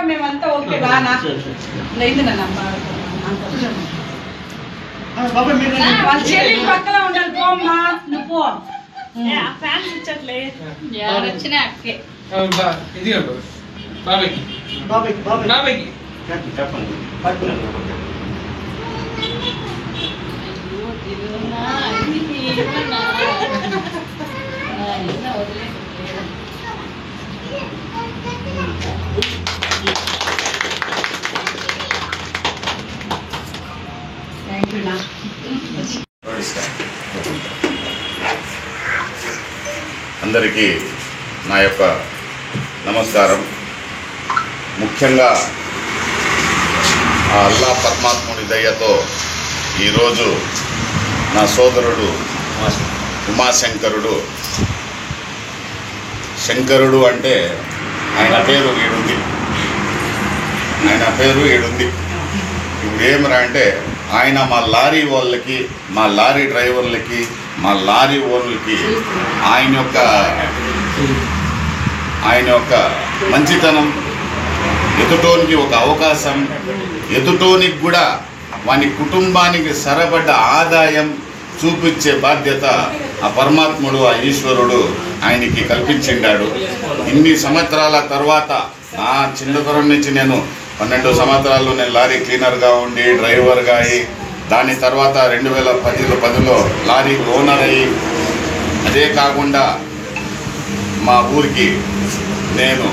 మేమంతా ఓకే బాగా లేదు పక్కన ఉండాలి పోమ్మా నువ్వు పో ఫ్యాన్స్ ఇచ్చట్లే వచ్చినా అక్కే అందరికీ నా యొక్క నమస్కారం. ముఖ్యంగా ఆ అల్లా పరమాత్ముడి దయతో ఈరోజు నా సోదరుడు ఉమాశంకరుడు, శంకరుడు అంటే ఆయన పేరు ఈడుంది, ఇప్పుడు ఏమరా అంటే ఆయన మా లారీ వాళ్ళకి, మా లారీ డ్రైవర్లకి, మా లారీ ఓనర్లకి ఆయన యొక్క మంచితనం, ఎదుటోనికి ఒక అవకాశం, ఎదుటోనికి కూడా వాని కుటుంబానికి సరబడ్డ ఆదాయం చూపించే బాధ్యత ఆ పరమాత్ముడు, ఆ ఈశ్వరుడు ఆయనకి కల్పించిండాడు. ఇన్ని సంవత్సరాల తర్వాత నా చిన్నతరం నుంచి నేను 12 సంవత్సరాలు నేను లారీ క్లీనర్గా ఉండి డ్రైవర్గా అయ్యి, దాని తర్వాత 2010లో లారీ ఓనర్ అయ్యి, అదే కాకుండా మా ఊరికి నేను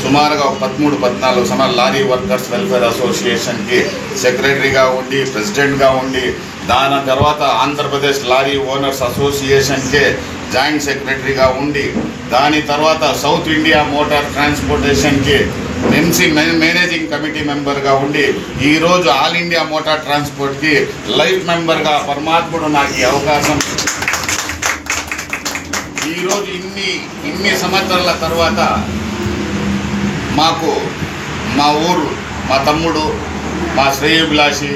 సుమారుగా 13-14 సంవత్సరాలు లారీ వర్కర్స్ వెల్ఫేర్ అసోసియేషన్కి సెక్రటరీగా ఉండి, ప్రెసిడెంట్గా ఉండి, దాని తర్వాత ఆంధ్రప్రదేశ్ లారీ ఓనర్స్ అసోసియేషన్కే జాయింట్ సెక్రటరీగా ఉండి, దాని తర్వాత సౌత్ ఇండియా మోటార్ ట్రాన్స్పోర్టేషన్కి ఎంసీ మేనేజింగ్ కమిటీ మెంబర్గా ఉండి, ఈరోజు ఆల్ ఇండియా మోటార్ ట్రాన్స్పోర్ట్కి లైఫ్ మెంబర్గా పరమాత్ముడు నాకు ఈ అవకాశం. ఈరోజు ఇన్ని సంవత్సరాల తర్వాత మాకు మా ఊరు, మా తమ్ముడు, మా శ్రేయోభిలాషి,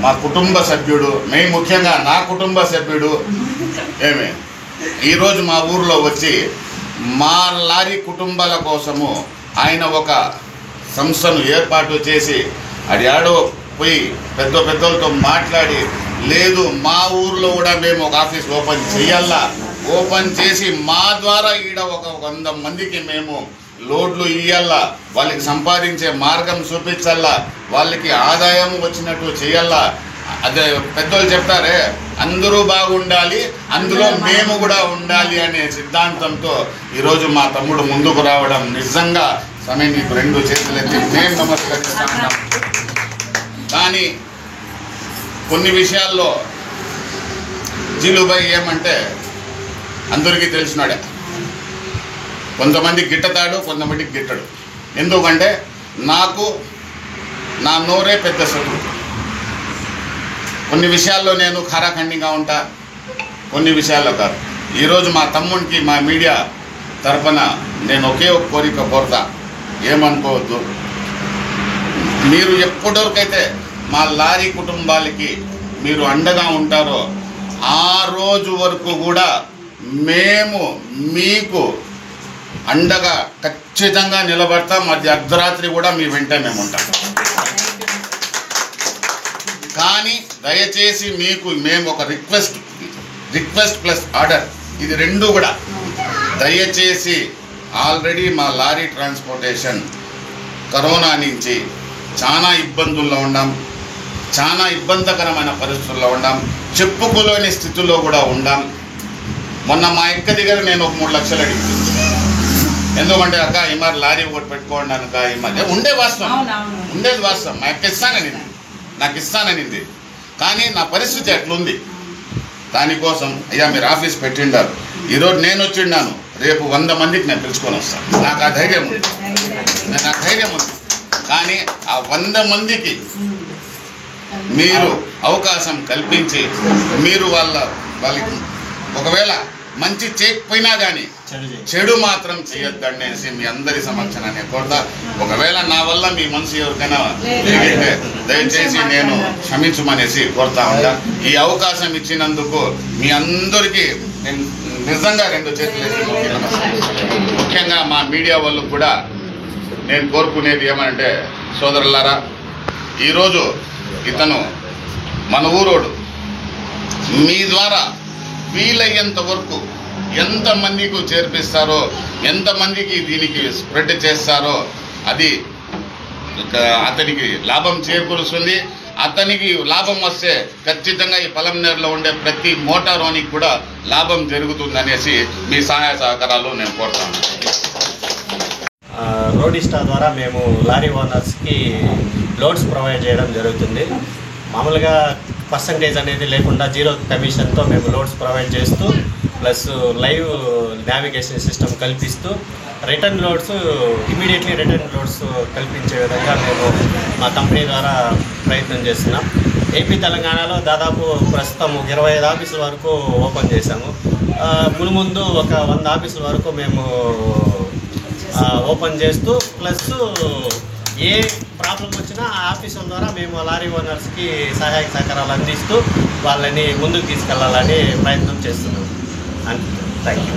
మా కుటుంబ సభ్యుడు, మేము ముఖ్యంగా నా కుటుంబ సభ్యుడు ఈరోజు మా ఊరిలో వచ్చి మా లారీ కుటుంబాల కోసము ఆయన ఒక సంస్థను ఏర్పాటు చేసి అది ఆడో పోయి పెద్దలతో మాట్లాడి, లేదు మా ఊరిలో కూడా మేము ఒక ఆఫీస్ ఓపెన్ చేయాలా, ఓపెన్ చేసి మా ద్వారా ఈడ ఒక 100 మందికి మేము లోడ్లు ఇయ్యాలా, వాళ్ళకి సంపాదించే మార్గం చూపించాలా, వాళ్ళకి ఆదాయం వచ్చినట్టు చేయాలా. అదే పెద్దోళ్ళు చెప్తారే, అందరూ బాగుండాలి, అందులో మేము కూడా ఉండాలి అనే సిద్ధాంతంతో ఈరోజు మా తమ్ముడు ముందుకు రావడం నిజంగా సమయం నీకు 2 చేతులెత్తి మేము నమస్కరిస్తున్నాం. కానీ కొన్ని విషయాల్లో జీలుబాయ్ ఏమంటే అందరికీ తెలిసినాడే, కొంతమంది గిట్టతాడు, కొంతమందికి గిట్టడు. ఎందుకంటే నాకు నా నోరే పెద్ద శత్రువు. కొన్ని విషయాల్లో నేను ఖరాఖండిగా ఉంటా, కొన్ని విషయాల్లో కాదు. ఈరోజు మా తమ్ముడికి మా మీడియా తరఫున నేను ఒకే ఒక కోరిక కోరుతా, ఏమనుకోవద్దు. మీరు ఎప్పటివరకైతే మా లారీ కుటుంబాలకి మీరు అండగా ఉంటారో ఆ రోజు వరకు కూడా మేము మీకు అండగా ఖచ్చితంగా నిలబడతాం. మధ్య అర్ధరాత్రి కూడా మీ వెంట మేము ఉంటాం. కానీ దయచేసి మీకు మేము ఒక రిక్వెస్ట్ ప్లస్ ఆర్డర్, ఇది 2 కూడా దయచేసి ఆల్రెడీ మా లారీ ట్రాన్స్పోర్టేషన్ కరోనా నుంచి చాలా ఇబ్బందుల్లో ఉన్నాం, చాలా ఇబ్బందికరమైన పరిస్థితుల్లో ఉన్నాం, చెప్పుకోలేని స్థితిలో కూడా ఉన్నాం. మొన్న మా అక్క దగ్గర నేను ఒక 3 లక్షలు అడిగింది. ఎందుకంటే అక్క ఈ మరి లారీ ఒకటి పెట్టుకోండి అనక ఈ మధ్య ఉండేది వాస్తవం. మా అక్క నాకు ఇస్తాననింది. కానీ నా పరిస్థితి ఎట్లుంది, దానికోసం అయ్యా మీరు ఆఫీస్ పెట్టిండారు, ఈరోజు నేను వచ్చిండాను, రేపు 100 మందికి నేను పిలుచుకొని వస్తాను. నాకు ఆ ధైర్యం ఉంది. కానీ ఆ 100 మందికి మీరు అవకాశం కల్పించి మీరు వాళ్ళకి ఒకవేళ మంచి చేయకపోయినా కానీ చెడు మాత్రం చేయొద్దనేసి మీ అందరి సమక్షాన్ని కోరుతా. ఒకవేళ నా వల్ల మీ మనసు ఎవరికైనా లేదంటే దయచేసి నేను క్షమించమనేసి కోరుతా ఉంటా. ఈ అవకాశం ఇచ్చినందుకు మీ అందరికీ నేను నిజంగా 2 చేతులు ముఖ్యంగా మా మీడియా వాళ్ళకు కూడా నేను కోరుకునేది ఏమంటే, సోదరులారా, ఈరోజు ఇతను మన ఊరోడు, మీ ద్వారా వీలయ్యేంత వరకు ఎంతమందికి చేర్పిస్తారో, ఎంతమందికి దీనికి స్ప్రెడ్ చేస్తారో అది అతనికి లాభం చేకూరుస్తుంది. అతనికి లాభం వస్తే ఖచ్చితంగా ఈ పలంనేరులో ఉండే ప్రతి మోటారోనికి కూడా లాభం జరుగుతుందనేసి మీ సహాయ సహకారాలు నేను కోరుతాను. రోడిస్టా ద్వారా మేము లారీ ఓనర్స్కి లోడ్స్ ప్రొవైడ్ చేయడం జరుగుతుంది. మామూలుగా పర్సంటేజ్ అనేది లేకుండా 0 కమిషన్తో మేము లోడ్స్ ప్రొవైడ్ చేస్తూ ప్లస్ లైవ్ నావిగేషన్ సిస్టమ్ కల్పిస్తూ return loads immediately return loads కల్పించే విధంగా మేము మా కంపెనీ ద్వారా ప్రయత్నం చేస్తున్నాం. ఏపీ తెలంగాణలో దాదాపు ప్రస్తుతం 25 ఆఫీసుల వరకు ఓపెన్ చేశాము. ముందు ఒక 100 ఆఫీసుల వరకు మేము ఓపెన్ చేస్తూ ప్లస్ ఏ ప్రాబ్లం వచ్చినా ఆ ఆఫీసుల ద్వారా మేము లారీ ఓనర్స్కి సహాయక సహకారాలు అందిస్తూ వాళ్ళని ముందుకు తీసుకెళ్లాలని ప్రయత్నం చేస్తున్నాం. Thank you.